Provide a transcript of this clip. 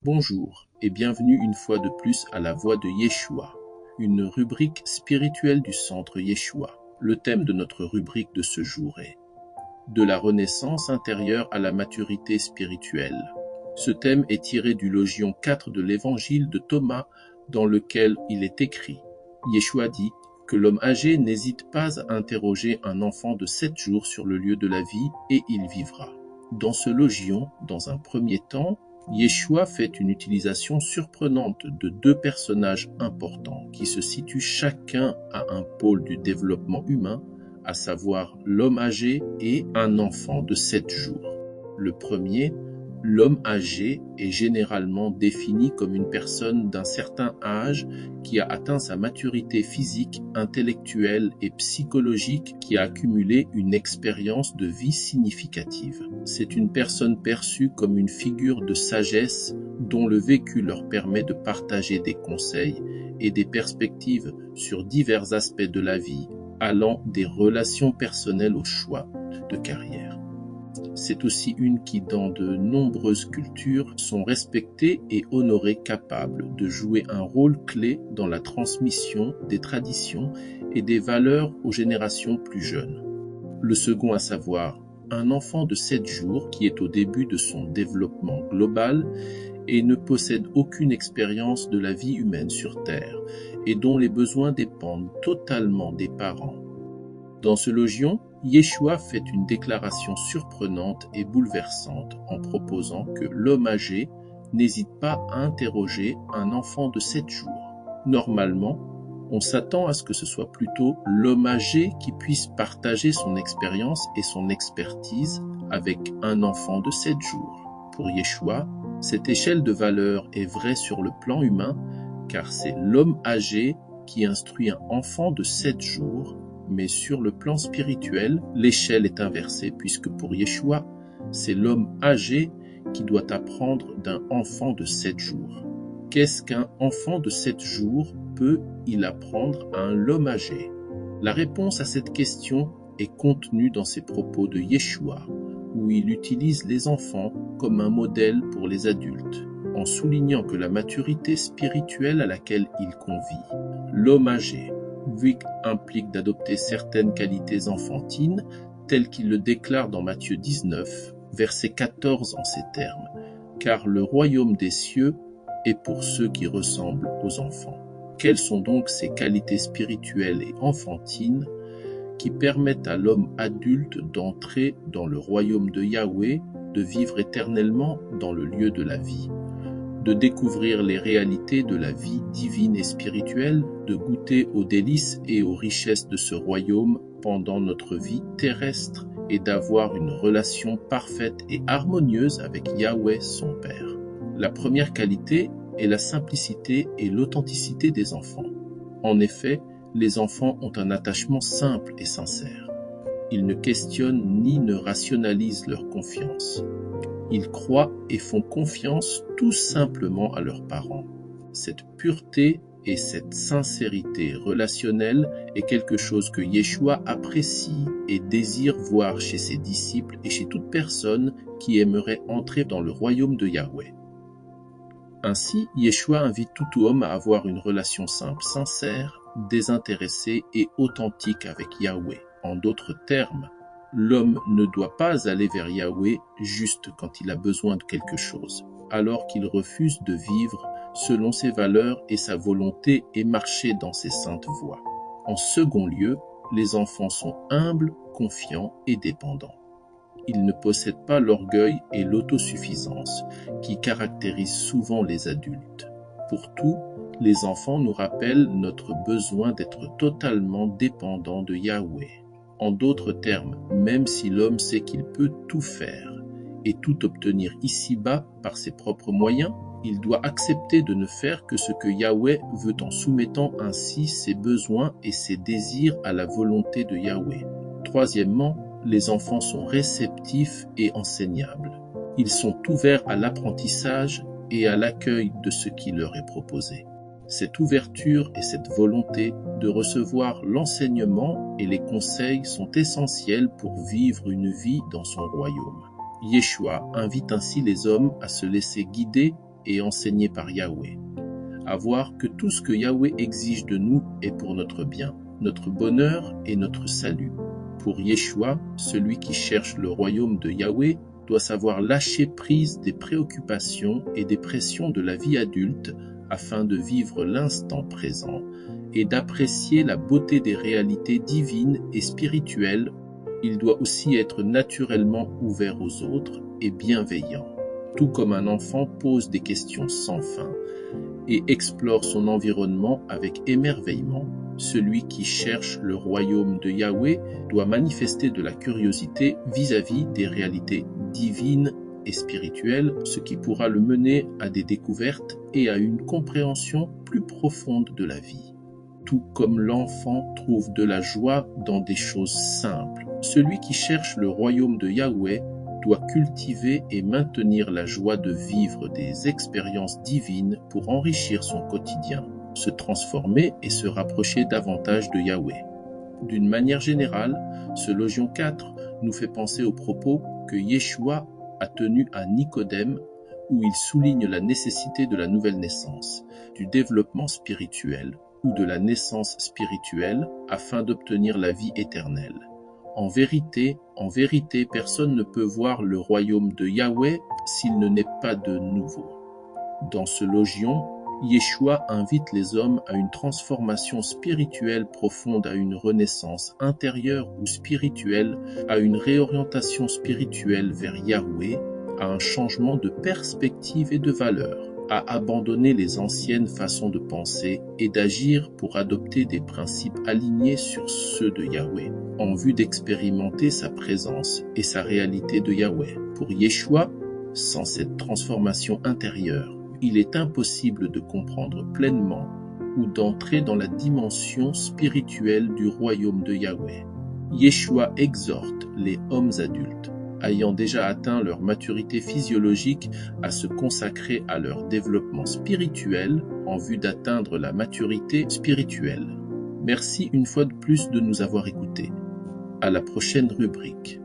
Bonjour et bienvenue une fois de plus à la Voix de Yeshua, une rubrique spirituelle du Centre Yeshua. Le thème de notre rubrique de ce jour est « De la renaissance intérieure à la maturité spirituelle ». Ce thème est tiré du logion 4 de l'évangile de Thomas dans lequel il est écrit « Yeshua dit que l'homme âgé n'hésite pas à interroger un enfant de 7 jours sur le lieu de la vie et il vivra ». Dans ce logion, dans un premier temps, Yeshua fait une utilisation surprenante de deux personnages importants qui se situent chacun à un pôle du développement humain, à savoir l'homme âgé et un enfant de 7 jours. Le premier, l'homme âgé, est généralement défini comme une personne d'un certain âge qui a atteint sa maturité physique, intellectuelle et psychologique, qui a accumulé une expérience de vie significative. C'est une personne perçue comme une figure de sagesse dont le vécu leur permet de partager des conseils et des perspectives sur divers aspects de la vie, allant des relations personnelles au choix de carrière. C'est aussi une qui, dans de nombreuses cultures, sont respectées et honorées, capables de jouer un rôle clé dans la transmission des traditions et des valeurs aux générations plus jeunes. Le second, à savoir un enfant de 7 jours qui est au début de son développement global et ne possède aucune expérience de la vie humaine sur Terre et dont les besoins dépendent totalement des parents. Dans ce logion, Yeshua fait une déclaration surprenante et bouleversante en proposant que l'homme âgé n'hésite pas à interroger un enfant de 7 jours. Normalement, on s'attend à ce que ce soit plutôt l'homme âgé qui puisse partager son expérience et son expertise avec un enfant de 7 jours. Pour Yeshua, cette échelle de valeur est vraie sur le plan humain, car c'est l'homme âgé qui instruit un enfant de 7 jours, mais sur le plan spirituel, l'échelle est inversée, puisque pour Yeshua, c'est l'homme âgé qui doit apprendre d'un enfant de 7 jours. Qu'est-ce qu'un enfant de 7 jours peut-il apprendre à un homme âgé? La réponse à cette question est contenue dans ses propos de Yeshua, où il utilise les enfants comme un modèle pour les adultes, en soulignant que la maturité spirituelle à laquelle il convie l'homme âgé implique d'adopter certaines qualités enfantines, telles qu'il le déclare dans Matthieu 19, verset 14 en ces termes, « Car le royaume des cieux est pour ceux qui ressemblent aux enfants. » Quelles sont donc ces qualités spirituelles et enfantines qui permettent à l'homme adulte d'entrer dans le royaume de Yahweh, de vivre éternellement dans le lieu de la vie, de découvrir les réalités de la vie divine et spirituelle, de goûter aux délices et aux richesses de ce royaume pendant notre vie terrestre et d'avoir une relation parfaite et harmonieuse avec Yahweh son Père. La première qualité est la simplicité et l'authenticité des enfants. En effet, les enfants ont un attachement simple et sincère. Ils ne questionnent ni ne rationalisent leur confiance. Ils croient et font confiance tout simplement à leurs parents. Cette pureté et cette sincérité relationnelle est quelque chose que Yeshua apprécie et désire voir chez ses disciples et chez toute personne qui aimerait entrer dans le royaume de Yahweh. Ainsi, Yeshua invite tout homme à avoir une relation simple, sincère, désintéressée et authentique avec Yahweh. En d'autres termes, l'homme ne doit pas aller vers Yahweh juste quand il a besoin de quelque chose, alors qu'il refuse de vivre selon ses valeurs et sa volonté et marcher dans ses saintes voies. En second lieu, les enfants sont humbles, confiants et dépendants. Ils ne possèdent pas l'orgueil et l'autosuffisance qui caractérisent souvent les adultes. Pour tout, les enfants nous rappellent notre besoin d'être totalement dépendants de Yahweh. En d'autres termes, même si l'homme sait qu'il peut tout faire et tout obtenir ici-bas par ses propres moyens, il doit accepter de ne faire que ce que Yahweh veut en soumettant ainsi ses besoins et ses désirs à la volonté de Yahweh. Troisièmement, les enfants sont réceptifs et enseignables. Ils sont ouverts à l'apprentissage et à l'accueil de ce qui leur est proposé. Cette ouverture et cette volonté de recevoir l'enseignement et les conseils sont essentiels pour vivre une vie dans son royaume. Yeshua invite ainsi les hommes à se laisser guider et enseigné par Yahweh. À voir que tout ce que Yahweh exige de nous est pour notre bien, notre bonheur et notre salut. Pour Yeshua, celui qui cherche le royaume de Yahweh doit savoir lâcher prise des préoccupations et des pressions de la vie adulte afin de vivre l'instant présent et d'apprécier la beauté des réalités divines et spirituelles. Il doit aussi être naturellement ouvert aux autres et bienveillant, tout comme un enfant pose des questions sans fin et explore son environnement avec émerveillement. Celui qui cherche le royaume de Yahweh doit manifester de la curiosité vis-à-vis des réalités divines et spirituelles, ce qui pourra le mener à des découvertes et à une compréhension plus profonde de la vie. Tout comme l'enfant trouve de la joie dans des choses simples, celui qui cherche le royaume de Yahweh doit cultiver et maintenir la joie de vivre des expériences divines pour enrichir son quotidien, se transformer et se rapprocher davantage de Yahweh. D'une manière générale, ce Logion 4 nous fait penser aux propos que Yeshua a tenus à Nicodème, où il souligne la nécessité de la nouvelle naissance, du développement spirituel ou de la naissance spirituelle afin d'obtenir la vie éternelle. En vérité, personne ne peut voir le royaume de Yahweh s'il ne naît pas de nouveau. Dans ce Logion, Yeshua invite les hommes à une transformation spirituelle profonde, à une renaissance intérieure ou spirituelle, à une réorientation spirituelle vers Yahweh, à un changement de perspective et de valeur, à abandonner les anciennes façons de penser et d'agir pour adopter des principes alignés sur ceux de Yahweh, en vue d'expérimenter sa présence et sa réalité de Yahweh. Pour Yeshua, sans cette transformation intérieure, il est impossible de comprendre pleinement ou d'entrer dans la dimension spirituelle du royaume de Yahweh. Yeshua exhorte les hommes adultes, ayant déjà atteint leur maturité physiologique, à se consacrer à leur développement spirituel en vue d'atteindre la maturité spirituelle. Merci une fois de plus de nous avoir écoutés. À la prochaine rubrique.